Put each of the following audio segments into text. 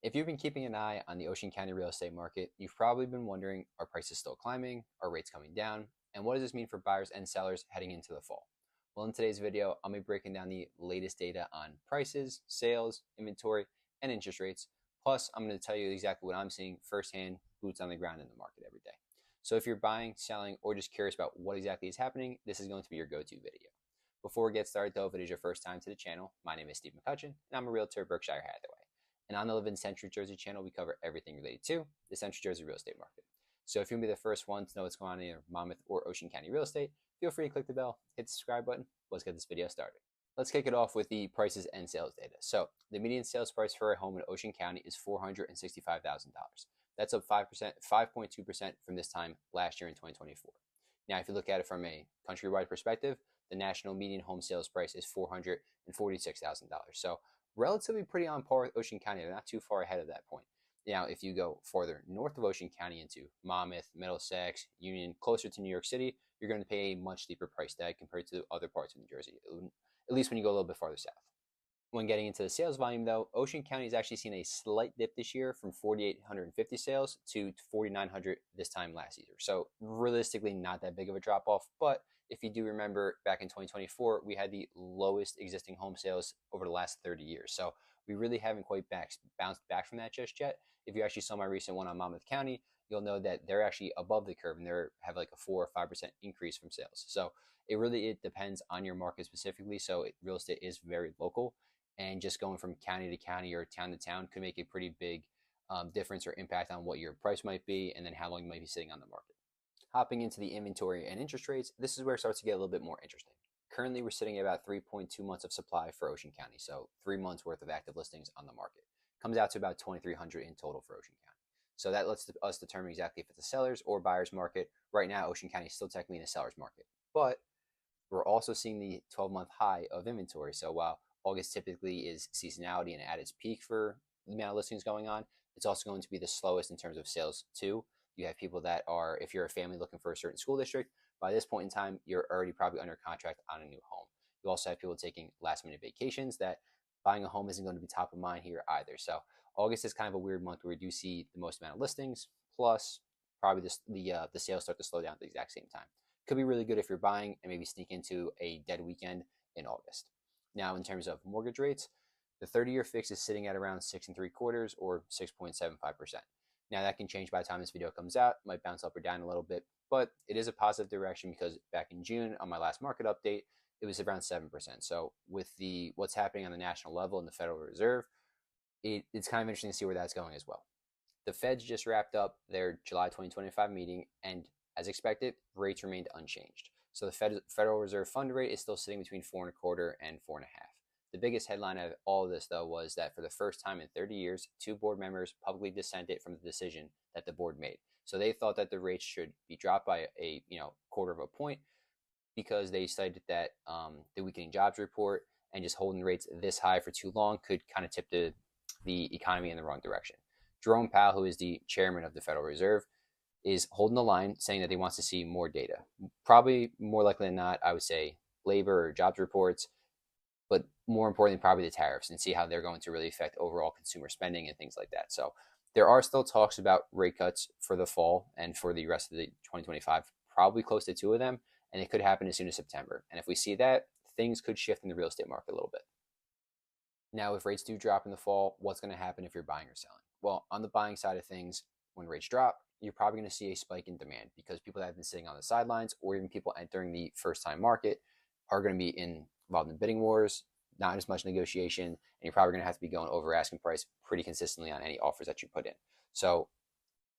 If you've been keeping an eye on the Ocean County real estate market, you've probably been wondering, are prices still climbing? Are rates coming down? And what does this mean for buyers and sellers heading into the fall? Well, in today's video, I'll be breaking down the latest data on prices, sales, inventory, and interest rates. Plus, I'm going to tell you exactly what I'm seeing firsthand, boots on the ground in the market every day. So if you're buying, selling, or just curious about what exactly is happening, this is going to be your go-to video. Before we get started though, if it is your first time to the channel, my name is Steve McCutcheon, and I'm a realtor at Berkshire Hathaway. And on the Live in Central Jersey channel, we cover everything related to the Central Jersey real estate market. So if you'll be the first one to know what's going on in your Monmouth or Ocean County real estate, feel free to click the bell, hit the subscribe button. Let's get this video started. Let's kick it off with the prices and sales data. So the median sales price for a home in Ocean County is $465,000. That's up 5.2% from this time last year in 2024. Now, if you look at it from a countrywide perspective, the national median home sales price is $446,000. So relatively pretty on par with Ocean County. They're not too far ahead of that point. Now, if you go farther north of Ocean County into Monmouth, Middlesex, Union, closer to New York City, you're going to pay a much steeper price tag compared to other parts of New Jersey, at least when you go a little bit farther south. When getting into the sales volume, though, Ocean County has actually seen a slight dip this year from 4,850 sales to 4,900 this time last year. So realistically, not that big of a drop off. But if you do remember, back in 2024, we had the lowest existing home sales over the last 30 years. So we really haven't quite bounced back from that just yet. If you actually saw my recent one on Monmouth County, you'll know that they're actually above the curve and they have like a 4 or 5% increase from sales. So it depends on your market specifically. So real estate is very local, and just going from county to county or town to town could make a pretty big difference or impact on what your price might be and then how long you might be sitting on the market. Hopping into the inventory and interest rates, this is where it starts to get a little bit more interesting. Currently, we're sitting at about 3.2 months of supply for Ocean County, so 3 months worth of active listings on the market. Comes out to about 2,300 in total for Ocean County. So that lets us determine exactly if it's a seller's or buyer's market. Right now, Ocean County is still technically in a seller's market, but we're also seeing the 12-month high of inventory. So while August typically is seasonality and at its peak for the amount of listings going on, it's also going to be the slowest in terms of sales too. You have people that are, if you're a family looking for a certain school district, by this point in time, you're already probably under contract on a new home. You also have people taking last minute vacations that buying a home isn't going to be top of mind here either. So August is kind of a weird month where we do see the most amount of listings, plus probably the sales start to slow down at the exact same time. Could be really good if you're buying and maybe sneak into a dead weekend in August. Now, in terms of mortgage rates, the 30-year fix is sitting at around 6.75 or 6.75%. Now, that can change by the time this video comes out. It might bounce up or down a little bit, but it is a positive direction because back in June on my last market update, it was around 7%. So with what's happening on the national level in the Federal Reserve, it's kind of interesting to see where that's going as well. The Feds just wrapped up their July 2025 meeting, and as expected, rates remained unchanged. So the Federal Reserve fund rate is still sitting between 4.25 and 4.5. The biggest headline of all of this, though, was that for the first time in 30 years, 2 board members publicly dissented from the decision that the board made. So they thought that the rates should be dropped by a quarter of a point because they cited that the weakening jobs report and just holding rates this high for too long could kind of tip the economy in the wrong direction. Jerome Powell, who is the chairman of the Federal Reserve, is holding the line, saying that he wants to see more data. Probably more likely than not, I would say labor or jobs reports, but more importantly, probably the tariffs, and see how they're going to really affect overall consumer spending and things like that. So there are still talks about rate cuts for the fall and for the rest of the 2025, probably close to 2 of them, and it could happen as soon as September. And if we see that, things could shift in the real estate market a little bit. Now, if rates do drop in the fall, what's going to happen if you're buying or selling? Well, on the buying side of things, when rates drop, you're probably going to see a spike in demand because people that have been sitting on the sidelines or even people entering the first-time market are going to be involved in bidding wars, not as much negotiation, and you're probably going to have to be going over asking price pretty consistently on any offers that you put in. So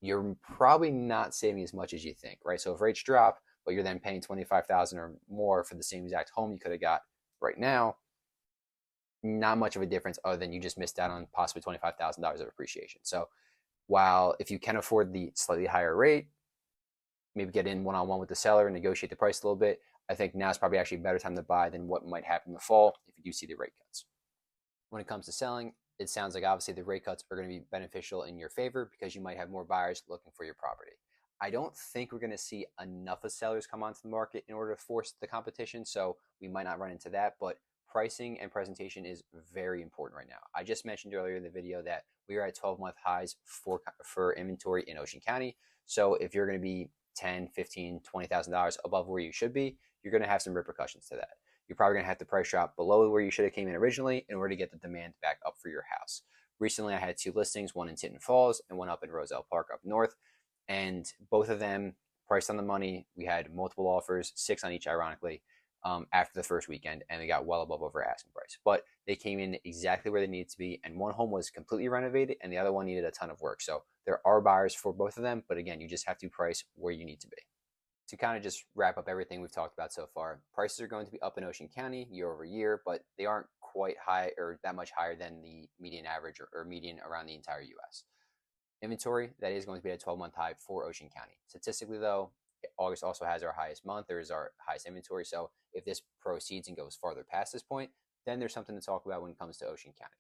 you're probably not saving as much as you think, right? So if rates drop, but you're then paying $25,000 or more for the same exact home you could have got right now, not much of a difference other than you just missed out on possibly $25,000 of appreciation. So while if you can afford the slightly higher rate, maybe get in one-on-one with the seller and negotiate the price a little bit, I think now is probably actually a better time to buy than what might happen in the fall if you do see the rate cuts. When it comes to selling, it sounds like obviously the rate cuts are going to be beneficial in your favor because you might have more buyers looking for your property. I don't think we're going to see enough of sellers come onto the market in order to force the competition, so we might not run into that, but pricing and presentation is very important right now. I just mentioned earlier in the video that we are at 12-month highs for inventory in Ocean County. So if you're going to be $10, $15, $20,000 above where you should be, you're going to have some repercussions to that. You're probably going to have to price drop below where you should have came in originally in order to get the demand back up for your house. Recently, I had 2 listings, one in Tinton Falls and one up in Roselle Park up north, and both of them priced on the money. We had multiple offers, 6 on each, ironically, after the first weekend, and they got well above over asking price. But they came in exactly where they needed to be, and one home was completely renovated, and the other one needed a ton of work. So there are buyers for both of them, but again, you just have to price where you need to be. To kind of just wrap up everything we've talked about so far, prices are going to be up in Ocean County year over year, but they aren't quite high or that much higher than the median average or median around the entire US. Inventory, that is going to be at a 12-month high for Ocean County. Statistically, though, August also has our highest month. There is our highest inventory. So if this proceeds and goes farther past this point, then there's something to talk about when it comes to Ocean County.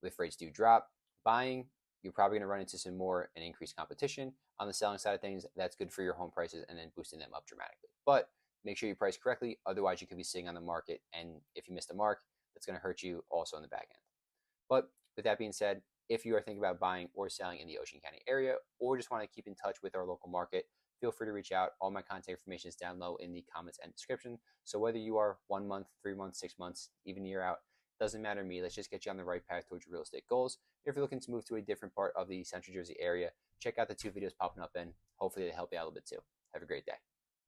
If rates do drop, buying, you're probably going to run into some more and increased competition. On the selling side of things, that's good for your home prices and then boosting them up dramatically. But make sure you price correctly. Otherwise, you could be sitting on the market, and if you miss the mark, that's going to hurt you also in the back end. But with that being said, if you are thinking about buying or selling in the Ocean County area, or just want to keep in touch with our local market, feel free to reach out. All my contact information is down low in the comments and description. So whether you are 1 month, 3 months, 6 months, even a year out, doesn't matter to me. Let's just get you on the right path towards your real estate goals. If you're looking to move to a different part of the Central Jersey area, check out the 2 videos popping up, and hopefully they help you out a little bit too. Have a great day.